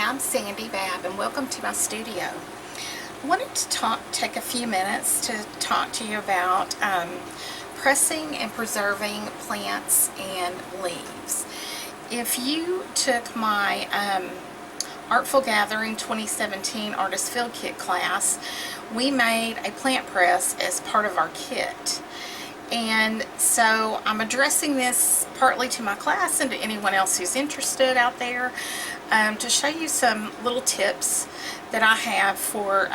I'm Sandy Babb, and welcome to my studio. I wanted to take a few minutes to talk to you about pressing and preserving plants and leaves. If you took my Artful Gathering 2017 Artist Field Kit class, we made a plant press as part of our kit. And so I'm addressing this partly to my class and to anyone else who's interested out there to show you some little tips that I have for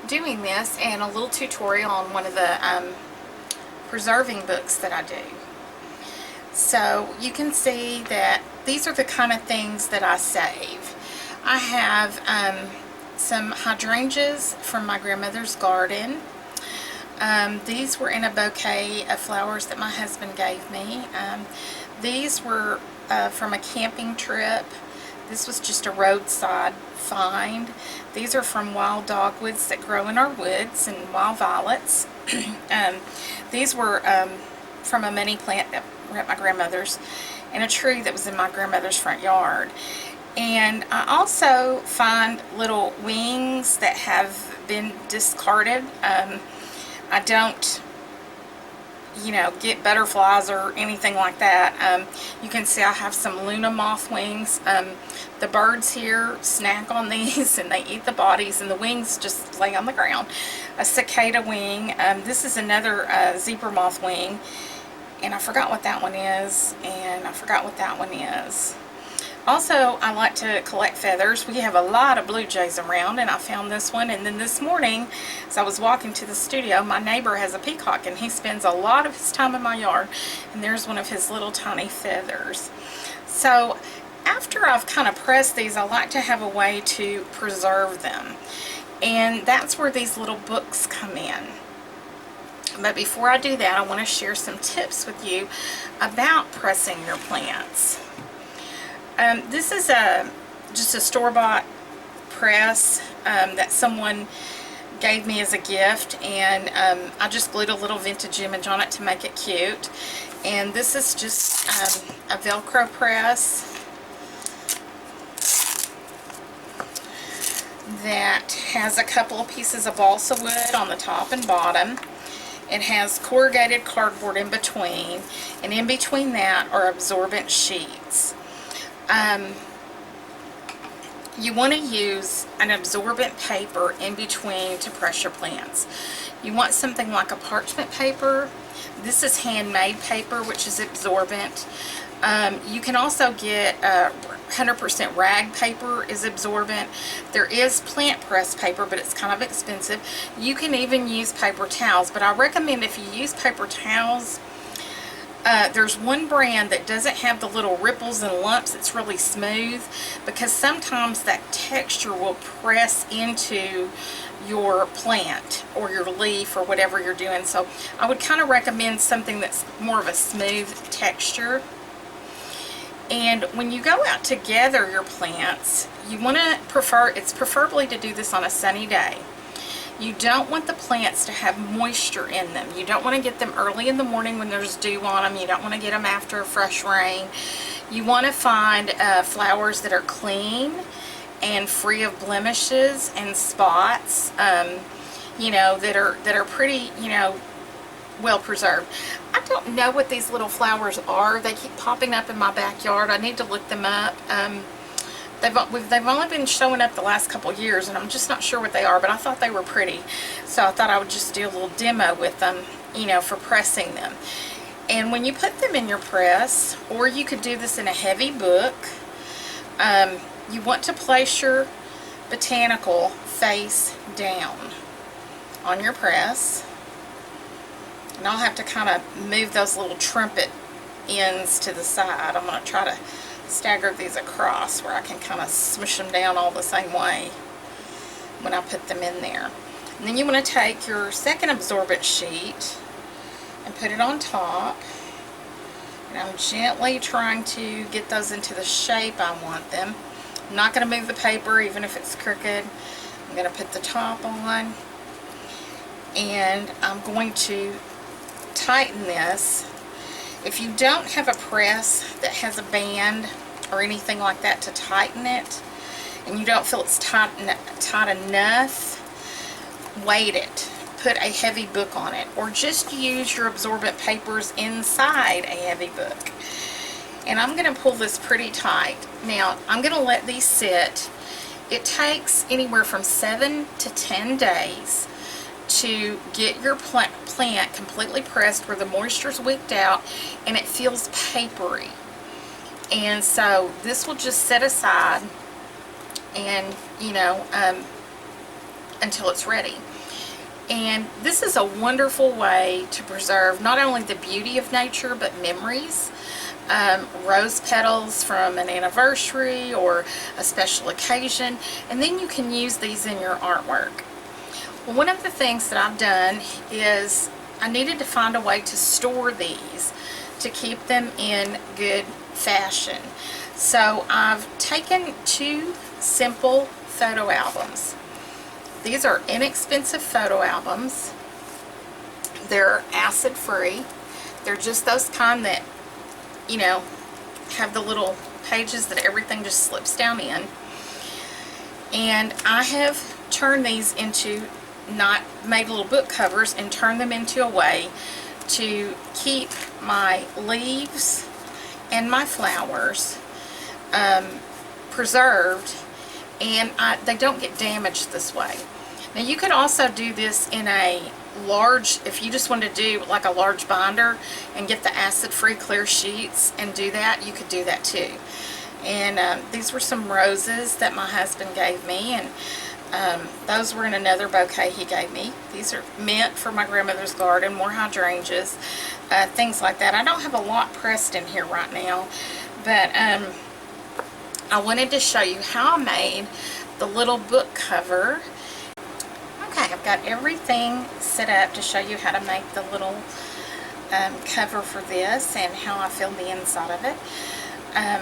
doing this, and a little tutorial on one of the preserving books that I do. So you can see that these are the kind of things that I save. I have some hydrangeas from my grandmother's garden. These were in a bouquet of flowers that my husband gave me. These were from a camping trip. This was just a roadside find. These are from wild dogwoods that grow in our woods, and wild violets. These were from a money plant that were at my grandmother's, and a tree that was in my grandmother's front yard. And I also find little wings that have been discarded. I don't, get butterflies or anything like that. You can see I have some Luna moth wings. The birds here snack on these and they eat the bodies, and the wings just lay on the ground. A cicada wing. This is another zebra moth wing, and I forgot what that one is, and I forgot what that one is. Also, I like to collect feathers. We have a lot of blue jays around, and I found this one. And then this morning, as I was walking to the studio, my neighbor has a peacock, and he spends a lot of his time in my yard, and there's one of his little tiny feathers. So after I've kind of pressed these, I like to have a way to preserve them, and that's where these little books come in. But before I do that, I want to share some tips with you about pressing your plants. This is just a store-bought press that someone gave me as a gift, and I just glued a little vintage image on it to make it cute. And this is just a Velcro press that has a couple of pieces of balsa wood on the top and bottom. It has corrugated cardboard in between, and in between that are absorbent sheets. You want to use an absorbent paper in between to press your plants. You want something like a parchment paper. This is handmade paper, which is absorbent. You can also get 100% rag paper is absorbent. There is plant press paper, but it's kind of expensive. You can even use paper towels, but I recommend if you use paper towels, there's one brand that doesn't have the little ripples and lumps. It's really smooth, because sometimes that texture will press into your plant or your leaf or whatever you're doing. So I would kind of recommend something that's more of a smooth texture. And when you go out to gather your plants, you want to it's preferably to do this on a sunny day. You don't want the plants to have moisture in them. You don't want to get them early in the morning when there's dew on them. You don't want to get them after a fresh rain. You want to find flowers that are clean and free of blemishes and spots, that are pretty, well preserved. I don't know what these little flowers are. They keep popping up in my backyard. I need to look them up. They've only been showing up the last couple of years, and I'm just not sure what they are, but I thought they were pretty. So I thought I would just do a little demo with them, for pressing them. And when you put them in your press, or you could do this in a heavy book, you want to place your botanical face down on your press. And I'll have to kind of move those little trumpet ends to the side. I'm going to try to stagger these across where I can kind of smush them down all the same way when I put them in there. And then you want to take your second absorbent sheet and put it on top. And I'm gently trying to get those into the shape I want them. I'm not going to move the paper even if it's crooked. I'm going to put the top on, and I'm going to tighten this. If you don't have a press that has a band or anything like that to tighten it, and you don't feel it's tight enough, weight it. Put a heavy book on it, or just use your absorbent papers inside a heavy book. And I'm going to pull this pretty tight. Now, I'm going to let these sit. It takes anywhere from 7 to 10 days to get your plant completely pressed where the moisture's wicked out and it feels papery. And so this will just set aside and, until it's ready. And this is a wonderful way to preserve not only the beauty of nature, but memories. Rose petals from an anniversary or a special occasion, and then you can use these in your artwork. Well, one of the things that I've done is I needed to find a way to store these to keep them in good fashion. So I've taken 2 simple photo albums. These are inexpensive photo albums. They're acid free. They're just those kind that have the little pages that everything just slips down in. And I have turned these into, made little book covers and turned them into a way to keep my leaves and my flowers preserved, and they don't get damaged this way. Now you could also do this in a large, if you just want to do like a large binder and get the acid-free clear sheets and do that, you could do that too. And these were some roses that my husband gave me, and those were in another bouquet he gave me. These are mint for my grandmother's garden, more hydrangeas, things like that. I don't have a lot pressed in here right now, but I wanted to show you how I made the little book cover. Okay, I've got everything set up to show you how to make the little cover for this and how I filled the inside of it.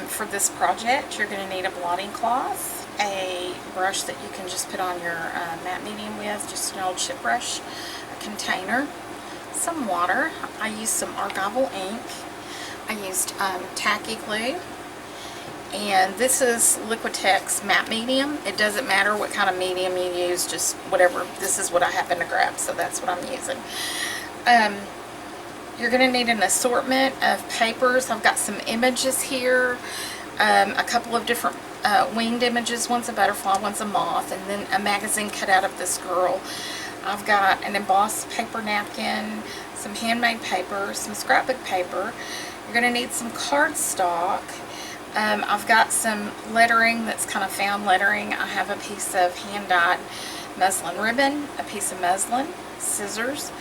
For this project, you're going to need a blotting cloth, a brush that you can just put on your matte medium with, just an old chip brush, a container, some water. I used some archival ink. I used tacky glue. And this is Liquitex matte medium. It doesn't matter what kind of medium you use, just whatever. This is what I happen to grab, so that's what I'm using. You're going to need an assortment of papers. I've got some images here, a couple of different winged images. One's a butterfly, one's a moth, and then a magazine cut out of this girl. I've got an embossed paper napkin, some handmade paper, some scrapbook paper. You're going to need some cardstock. I've got some lettering that's kind of found lettering. I have a piece of hand-dyed muslin ribbon, a piece of muslin, scissors,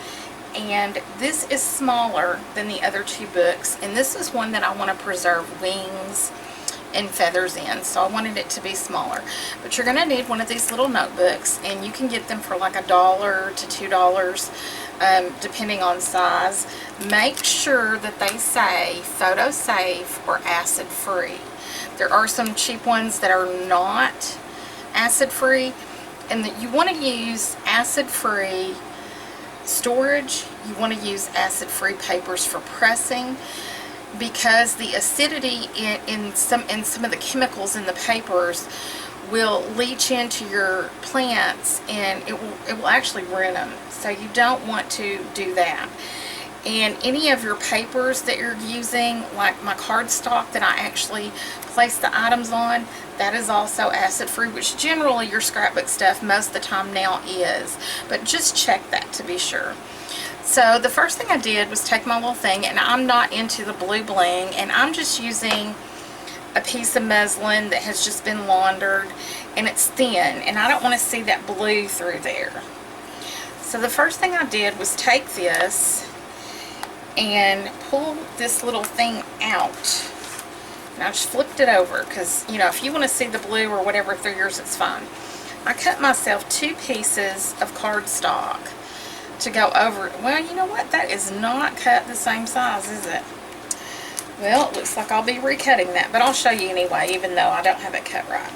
and this is smaller than the other 2 books, and this is one that I want to preserve wings and feathers in, so I wanted it to be smaller. But you're going to need one of these little notebooks, and you can get them for like $1 to $2, depending on size. Make sure that they say photo safe or acid free. There are some cheap ones that are not acid free, and that you want to use acid free storage. You want to use acid free papers for pressing, because the acidity in some of the chemicals in the papers will leach into your plants, and it will actually ruin them. So you don't want to do that. And any of your papers that you're using, like my cardstock that I actually place the items on, that is also acid free, which generally your scrapbook stuff most of the time now is, but just check that to be sure. So the first thing I did was take my little thing, and I'm not into the blue bling, and I'm just using a piece of muslin that has just been laundered, and it's thin, and I don't want to see that blue through there. So the first thing I did was take this and pull this little thing out. And I just flipped it over, because, if you want to see the blue or whatever through yours, it's fine. I cut myself 2 pieces of cardstock to go over it. Well, you know what? That is not cut the same size, is it? Well, it looks like I'll be recutting that, but I'll show you anyway, even though I don't have it cut right.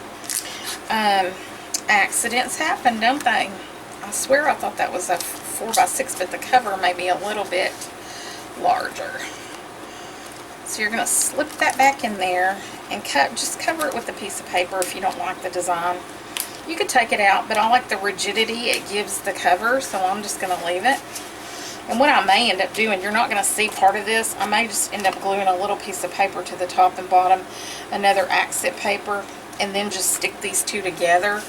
Accidents happen, don't they? I swear I thought that was a 4x6, but the cover may be a little bit larger. So you're going to slip that back in there and just cover it with a piece of paper if you don't like the design. You could take it out, but I like the rigidity it gives the cover, so I'm just going to leave it. And what I may end up doing, you're not going to see part of this, I may just end up gluing a little piece of paper to the top and bottom, another accent paper, and then just stick these two together,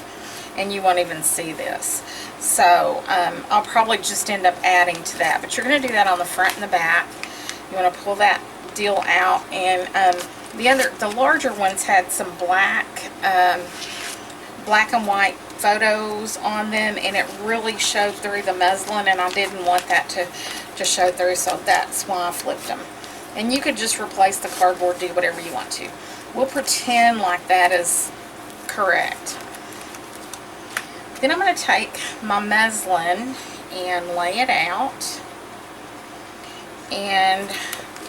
and you won't even see this. So I'll probably just end up adding to that, but you're going to do that on the front and the back. You want to pull that deal out, and the larger ones had some black and white photos on them, and it really showed through the muslin, and I didn't want that to show through, so that's why I flipped them. And you could just replace the cardboard, do whatever you want to. We'll pretend like that is correct. Then I'm going to take my muslin and lay it out, and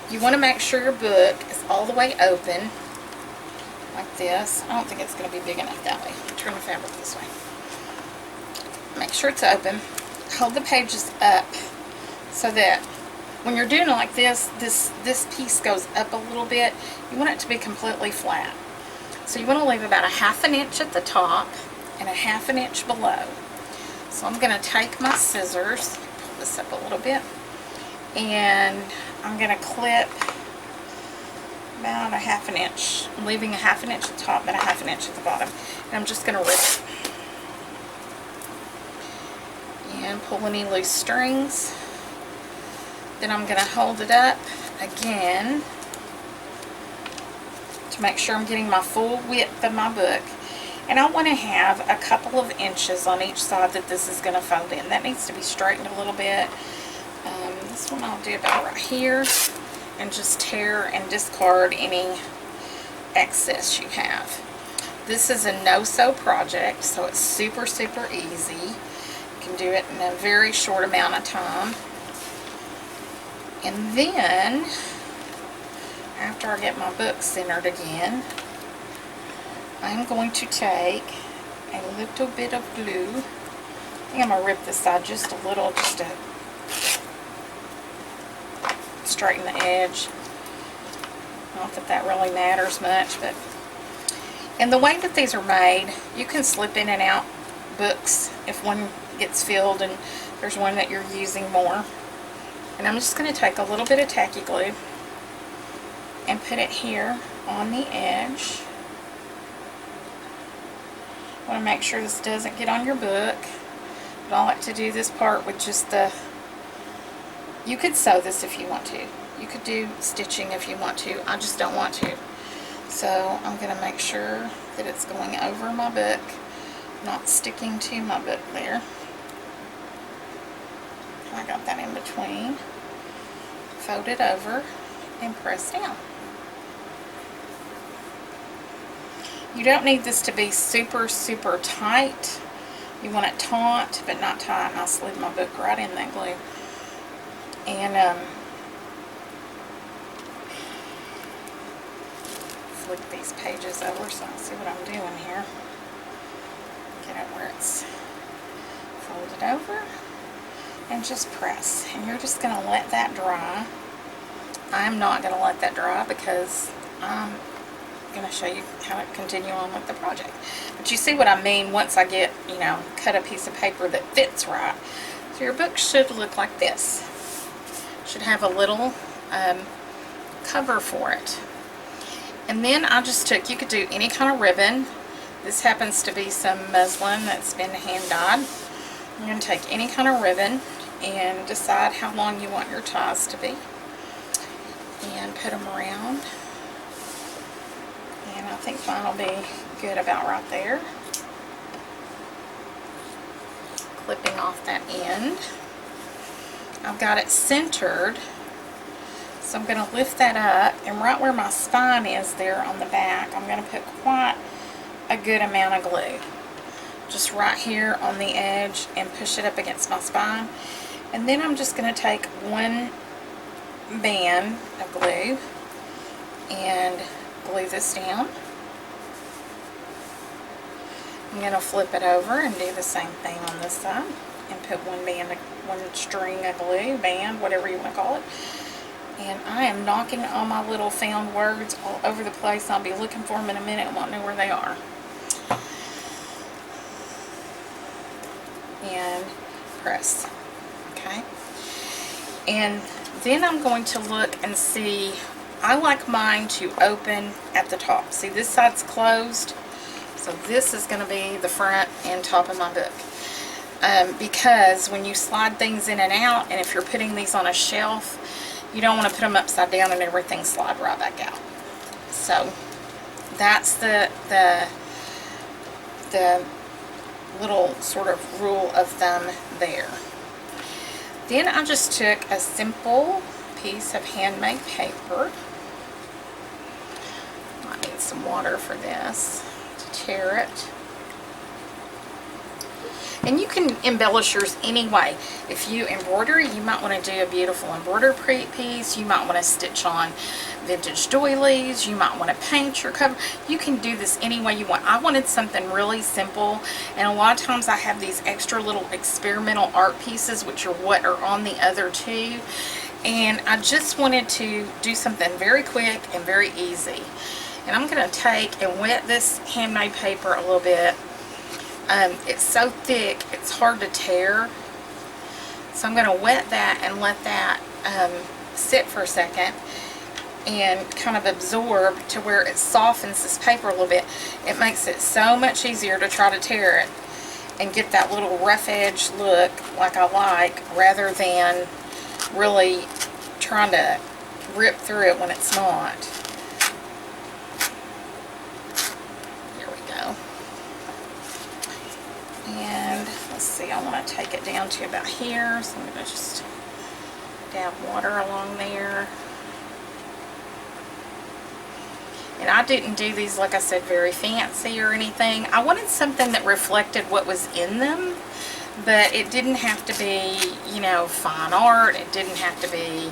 you want to make sure your book is all the way open like this. I don't think it's going to be big enough that way. Turn the fabric this way. Make sure it's open. Hold the pages up so that when you're doing it like this, this piece goes up a little bit. You want it to be completely flat. So you want to leave about a 1/2 inch at the top and a 1/2 inch below. So I'm going to take my scissors, pull this up a little bit, and I'm going to clip about a 1/2 inch. I'm leaving a 1/2 inch at the top and a 1/2 inch at the bottom. And I'm just going to rip it. And pull any loose strings. Then I'm going to hold it up again to make sure I'm getting my full width of my book. And I want to have a couple of inches on each side that this is going to fold in. That needs to be straightened a little bit. This one I'll do about right here, and just tear and discard any excess you have. This is a no-sew project, so it's super, super easy. You can do it in a very short amount of time. And then, after I get my book centered again, I'm going to take a little bit of glue. I think I'm going to rip this side just a little, just to straighten the edge. Not that that really matters much, but and the way that these are made, you can slip in and out books if one gets filled and there's one that you're using more. And I'm just going to take a little bit of tacky glue and put it here on the edge. I want to make sure this doesn't get on your book, but I like to do this part with just the, you could sew this if you want to. You could do stitching if you want to. I just don't want to. So I'm going to make sure that it's going over my book, not sticking to my book there. I got that in between. Fold it over and press down. You don't need this to be super, super tight. You want it taut, but not tight. And I slid my book right in that glue. And flip these pages over so I see what I'm doing here. Get it where it's folded over. And just press. And you're just going to let that dry. I'm not going to let that dry because I'm going to show you how to continue on with the project. But you see what I mean once I get, you know, cut a piece of paper that fits right. So your book should look like this. Should have a little cover for it. And then I just took, you could do any kind of ribbon. This happens to be some muslin that's been hand dyed. You're going to take any kind of ribbon and decide how long you want your ties to be. And put them around. And I think mine will be good about right there. Clipping off that end. I've got it centered. So I'm going to lift that up, and right where my spine is there on the back, I'm going to put quite a good amount of glue. Just right here on the edge and push it up against my spine. And then I'm just going to take one band of glue and glue this down. I'm going to flip it over and do the same thing on this side and put one band, one string of glue, band, whatever you want to call it. And I am knocking all my little found words all over the place. I'll be looking for them in a minute and won't know where they are. And press. Okay. And then I'm going to look and see, I like mine to open at the top. See, this side's closed. So this is going to be the front and top of my book. Because when you slide things in and out, and if you're putting these on a shelf, you don't want to put them upside down and everything slide right back out. So that's the little sort of rule of thumb there. Then I just took a simple piece of handmade paper. I need some water for this to tear it. And you can embellish yours any way. If you embroider, you might want to do a beautiful embroidered piece. You might want to stitch on vintage doilies. You might want to paint your cover. You can do this any way you want. I wanted something really simple, and a lot of times I have these extra little experimental art pieces, which are what are on the other two. And I just wanted to do something very quick and very easy. And I'm going to take and wet this handmade paper a little bit. It's so thick, it's hard to tear. So I'm going to wet that and let that sit for a second and kind of absorb to where it softens this paper a little bit. It makes it so much easier to try to tear it and get that little rough edge look like I like, rather than really trying to rip through it when it's not. And let's see, I want to take it down to about here, so I'm going to just dab water along there. And I didn't do these, like I said, very fancy or anything. I wanted something that reflected what was in them, but it didn't have to be, you know, fine art. It didn't have to be,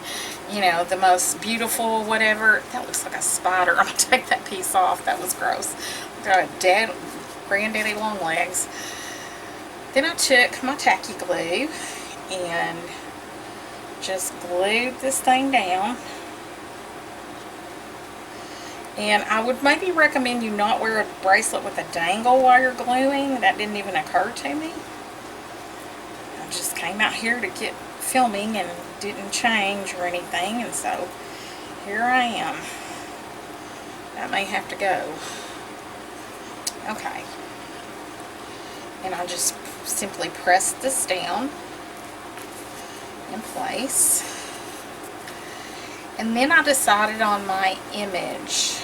you know, the most beautiful whatever. That looks like a spider. I'm going to take that piece off. That was gross. Got a granddaddy long legs. Then I took my tacky glue and just glued this thing down. And I would maybe recommend you not wear a bracelet with a dangle while you're gluing. That didn't even occur to me. I just came out here to get filming and didn't change or anything, and so here I am. That may have to go. Okay. And I just simply press this down in place. And then I decided on my image.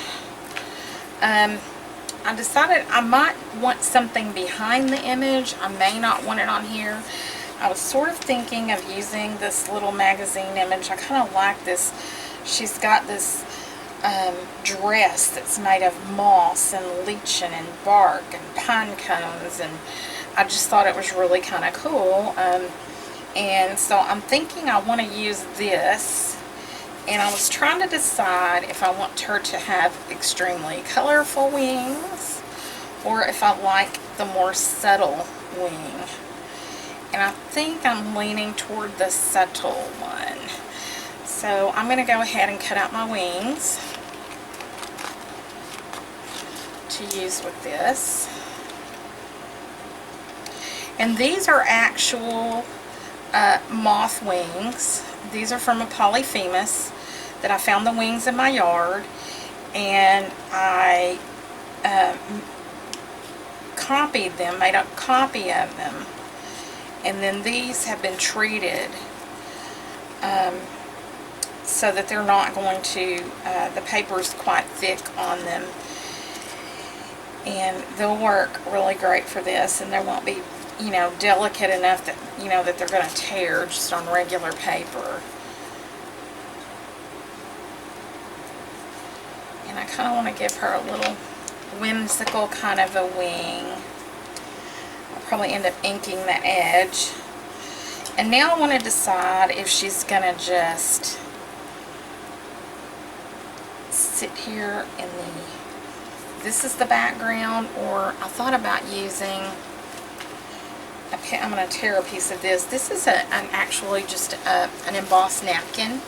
I decided I might want something behind the image. I may not want it on here. I was sort of thinking of using this little magazine image. I kind of like this. She's got this dress that's made of moss and lichen and bark and pine cones, and I just thought it was really kind of cool. And so I'm thinking I want to use this, and I was trying to decide if I want her to have extremely colorful wings or if I like the more subtle wing. And I think I'm leaning toward the subtle one. So I'm going to go ahead and cut out my wings to use with this. And these are actual moth wings. These are from a polyphemus that I found the wings in my yard, and I copied them, made a copy of them, and then these have been treated so that they're not going to, the paper's quite thick on them, and they'll work really great for this, and they won't be, you know, delicate enough that, you know, that they're going to tear just on regular paper. And I kind of want to give her a little whimsical kind of a wing. I'll probably end up inking the edge. And now I want to decide if she's going to just sit here in this is the background, or I thought about using, I'm going to tear a piece of this. This is actually just an embossed napkin,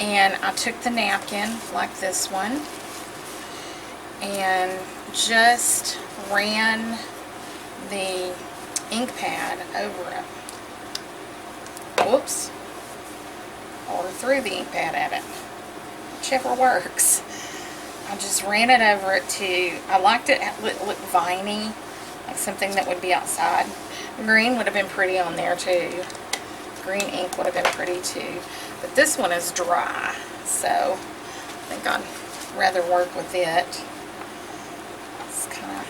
And I took the napkin, like this one, and just ran the ink pad over it. Whoops. Or threw the ink pad at it. Whichever works. I just ran it over it I liked it look viney, like something that would be outside. Green would have been pretty on there too. Green ink would have been pretty too. But this one is dry, so I think I'd rather work with it. It's kind of,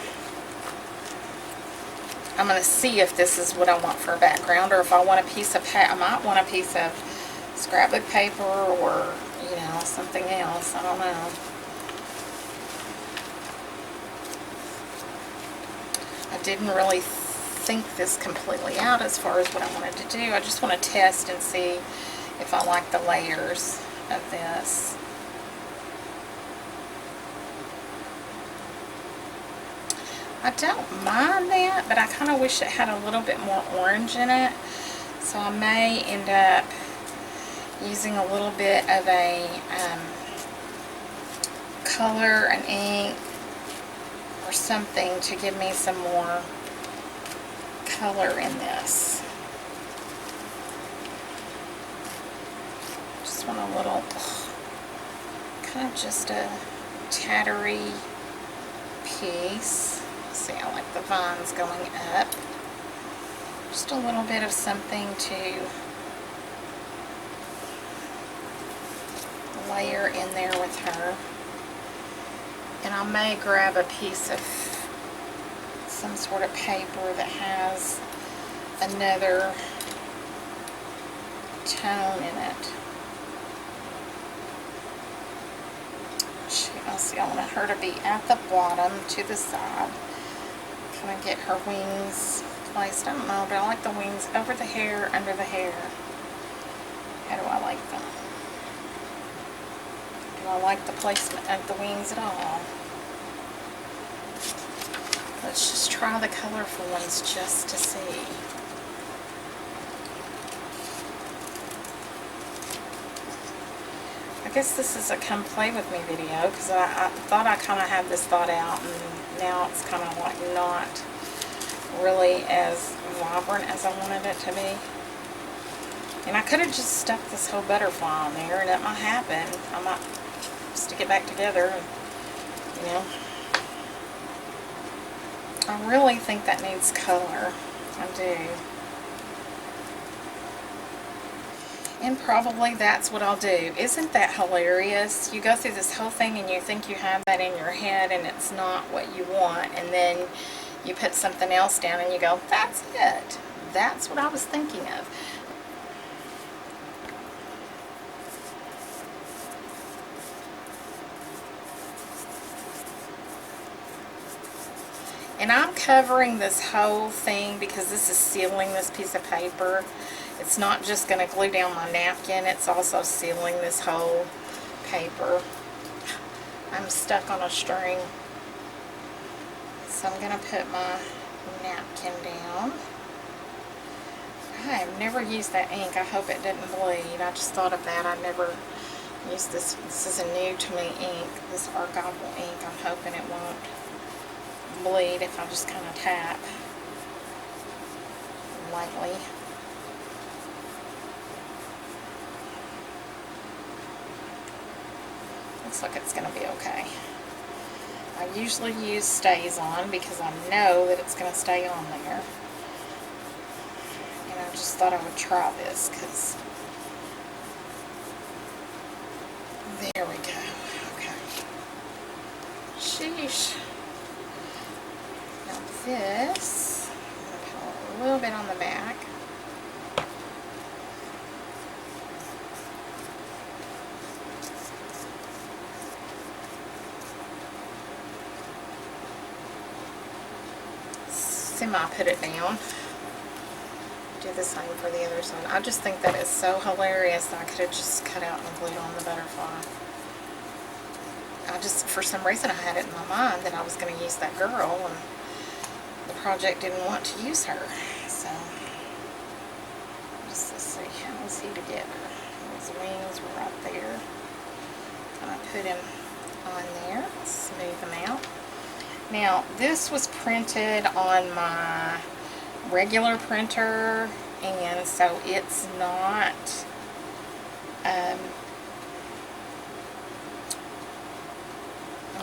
I'm going to see if this is what I want for a background, or if I want a piece of, I might want a piece of scrapbook paper, or, you know, something else. I don't know. I didn't really think this completely out as far as what I wanted to do. I just want to test and see if I like the layers of this. I don't mind that, but I kind of wish it had a little bit more orange in it. So I may end up using a little bit of a color, an ink, or something to give me some more color in this. Just want a little, kind of just a tattery piece. See, I like the vines going up. Just a little bit of something to layer in there with her. And I may grab a piece of some sort of paper that has another tone in it. I'll see, I want her to be at the bottom to the side. Kind of get her wings placed. I don't know, but I like the wings over the hair, under the hair. How do I like them? Do I like the placement of the wings at all? Let's just try the colorful ones just to see. I guess this is a come play with me video, because I thought I kind of had this thought out, and now it's kind of like not really as vibrant as I wanted it to be. And I could have just stuck this whole butterfly on there, and it might happen. I might stick it back together, and, you know. I really think that needs color. I do. And probably that's what I'll do. Isn't that hilarious? You go through this whole thing and you think you have that in your head, and it's not what you want, and then you put something else down and you go, that's it. That's what I was thinking of. And I'm covering this whole thing because this is sealing this piece of paper. It's not just going to glue down my napkin, it's also sealing this whole paper. I'm stuck on a string. So I'm going to put my napkin down. I have never used that ink. I hope it didn't bleed. I just thought of that. I never used this. This is a new to me ink, this archival ink. I'm hoping it won't bleed if I just kind of tap lightly. Looks like it's going to be okay. I usually use stays on because I know that it's going to stay on there. And I just thought I would try this because there we go. Okay. Sheesh. Now this, I'm going to put a little bit on the back. Put it down. Do the same for the other side. I just think that is so hilarious that I could have just cut out and glued on the butterfly. I just, for some reason, I had it in my mind that I was going to use that girl, and the project didn't want to use her. So, let's see, how is he together? His wings were right there. put him on there, smooth him out. Now, this was printed on my regular printer, and so it's not, I'm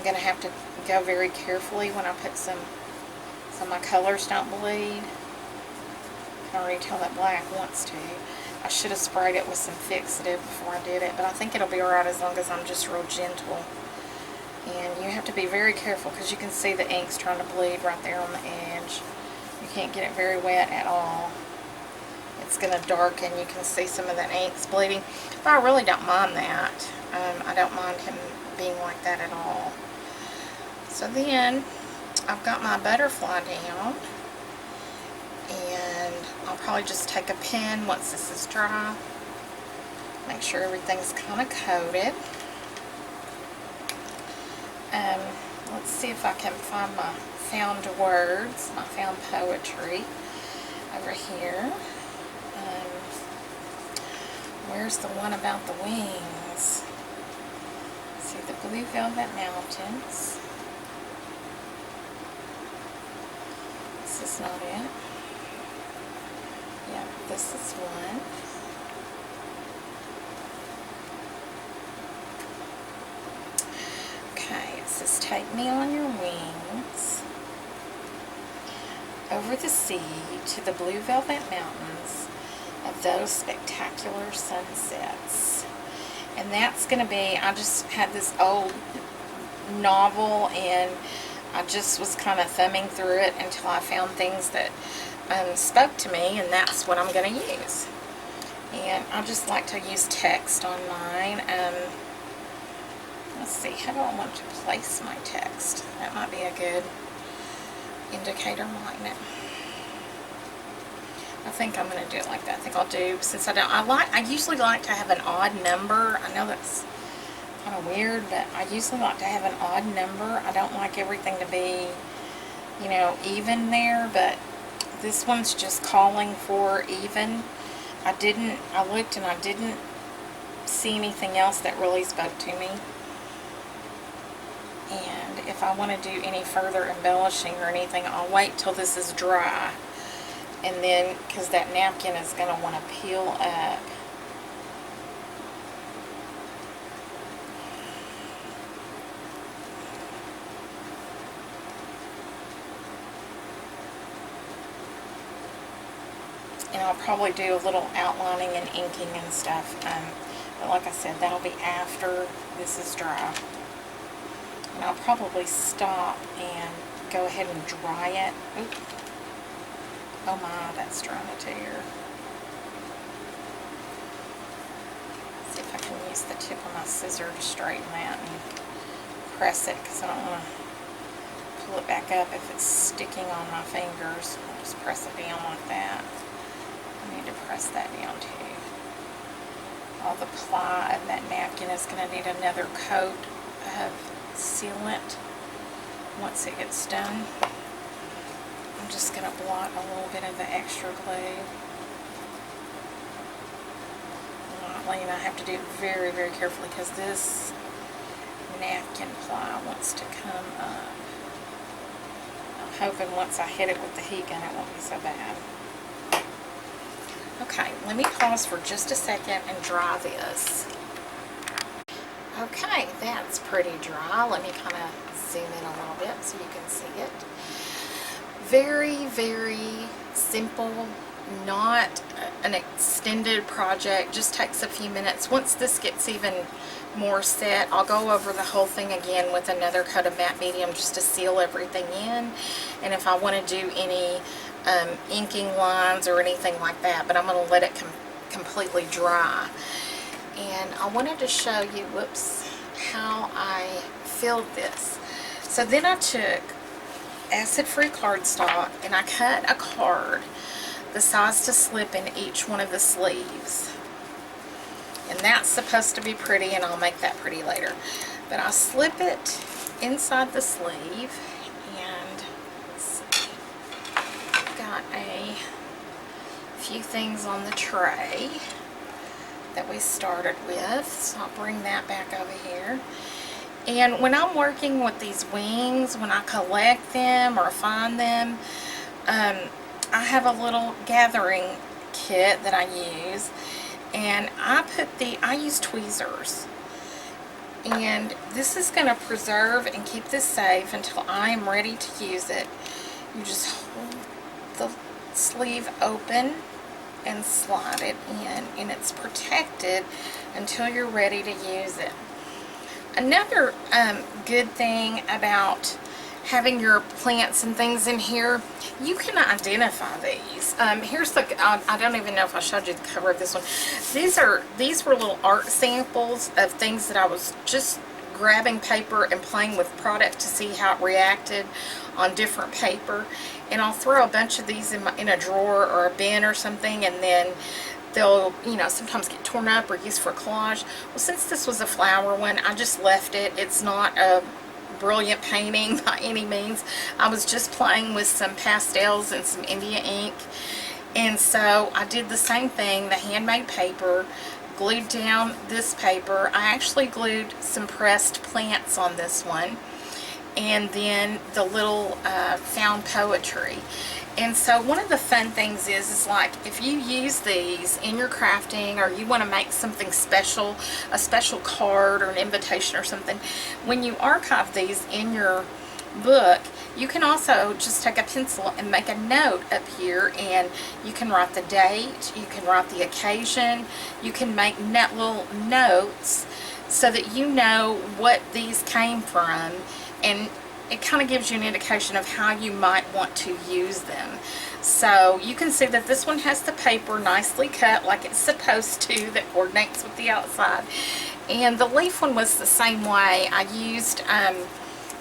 going to have to go very carefully when I put some, so my colors don't bleed. I can already tell that black wants to. I should have sprayed it with some fixative before I did it, but I think it'll be alright as long as I'm just real gentle. And you have to be very careful because you can see the ink's trying to bleed right there on the edge. You can't get it very wet at all. It's going to darken. You can see some of that ink's bleeding. But I really don't mind that. I don't mind him being like that at all. So then I've got my butterfly down. And I'll probably just take a pen once this is dry. Make sure everything's kind of coated. Let's see if I can find my found words, my found poetry over here. Where's the one about the wings? See, the Blue Velvet Mountains. This is not it. Yeah, this is one. Okay, it says, take me on your wings over the sea to the blue velvet mountains of those spectacular sunsets. And that's going to be, I just had this old novel and I just was kind of thumbing through it until I found things that spoke to me, and that's what I'm going to use. And I just like to use text on mine. Let's see, how do I want to place my text? That might be a good indicator, mightn't it? I think I'm going to do it like that. I think I'll do, since I usually like to have an odd number. I know that's kind of weird, but I usually like to have an odd number. I don't like everything to be, you know, even there, but this one's just calling for even. I looked and I didn't see anything else that really spoke to me. And if I want to do any further embellishing or anything, I'll wait till this is dry. And then, because that napkin is going to want to peel up. And I'll probably do a little outlining and inking and stuff. But like I said, that'll be after this is dry. And I'll probably stop and go ahead and dry it. Oop. Oh my, that's trying to tear. See if I can use the tip of my scissor to straighten that and press it, because I don't want to pull it back up if it's sticking on my fingers. I'll just press it down like that. I need to press that down too. All the ply of that napkin is going to need another coat of sealant once it gets done. I'm just going to blot a little bit of the extra glue. Lightly, and I have to do it very, very carefully because this napkin ply wants to come up. I'm hoping once I hit it with the heat gun it won't be so bad. Okay, let me pause for just a second and dry this. Okay, that's pretty dry. Let me kind of zoom in a little bit so you can see it. Very, very simple, not an extended project, just takes a few minutes. Once this gets even more set, I'll go over the whole thing again with another coat of matte medium just to seal everything in. And if I want to do any inking lines or anything like that, but I'm going to let it completely dry. And I wanted to show you, whoops, how I filled this. So then I took acid-free cardstock and I cut a card the size to slip in each one of the sleeves. And that's supposed to be pretty, and I'll make that pretty later. But I slip it inside the sleeve, and let's see, got a few things on the tray that we started with, so I'll bring that back over here. And when I'm working with these wings, when I collect them or find them, I have a little gathering kit that I use, and I use tweezers. And this is going to preserve and keep this safe until I am ready to use it. You just hold the sleeve open and slide it in, and it's protected until you're ready to use it. Another good thing about having your plants and things in here, you can identify these. Here's the, I don't even know if I showed you the cover of this one. These were little art samples of things that I was just grabbing paper and playing with product to see how it reacted on different paper. And I'll throw a bunch of these in a drawer or a bin or something, and then they'll, you know, sometimes get torn up or used for collage. Well, since this was a flower one, I just left it. It's not a brilliant painting by any means. I was just playing with some pastels and some India ink. And so I did the same thing, the handmade paper, glued down this paper. I actually glued some pressed plants on this one, and then the little found poetry. And so one of the fun things is like, if you use these in your crafting, or you want to make something special, a special card or an invitation or something, when you archive these in your book, you can also just take a pencil and make a note up here, and you can write the date, you can write the occasion, you can make little notes so that you know what these came from, and it kind of gives you an indication of how you might want to use them. So you can see that this one has the paper nicely cut like it's supposed to, that coordinates with the outside. And the leaf one was the same way. I used,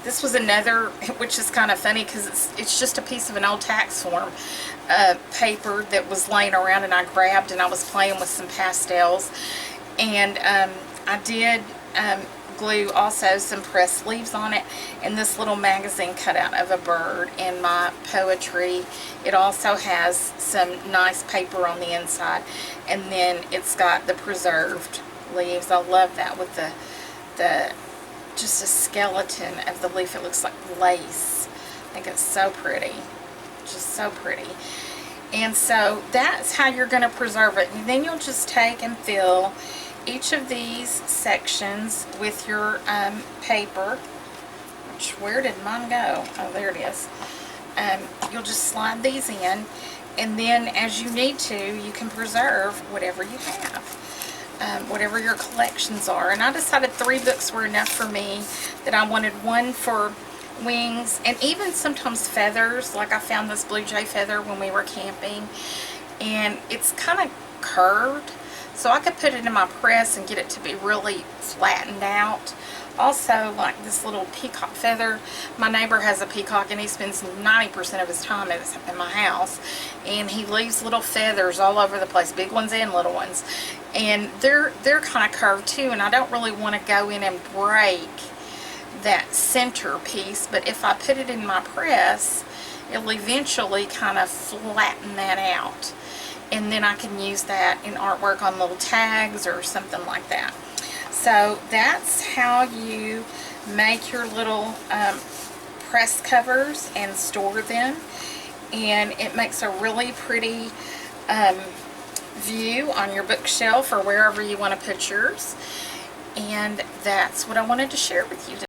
this was another, which is kind of funny because it's just a piece of an old tax form paper that was laying around, and I grabbed, and I was playing with some pastels. And I did glue also some pressed leaves on it, and this little magazine cutout of a bird, and my poetry. It also has some nice paper on the inside, and then it's got the preserved leaves. I love that with the just a skeleton of the leaf. It looks like lace. I think it's so pretty, just so pretty. And so that's how you're going to preserve it. And then you'll just take and fill each of these sections with your paper, which, where did mine go? Oh, there it is. You'll just slide these in, and then as you need to, you can preserve whatever you have, whatever your collections are. And I decided 3 books were enough for me, that I wanted one for wings, and even sometimes feathers. Like I found this blue jay feather when we were camping, and it's kind of curved, so I could put it in my press and get it to be really flattened out. Also, like this little peacock feather. My neighbor has a peacock, and he spends 90% of his time in my house, and he leaves little feathers all over the place, big ones and little ones. And they're kind of curved too, and I don't really want to go in and break that center piece, but if I put it in my press, it'll eventually kind of flatten that out. And then I can use that in artwork on little tags or something like that. So that's how you make your little press covers and store them. And it makes a really pretty view on your bookshelf or wherever you want to put yours. And that's what I wanted to share with you today.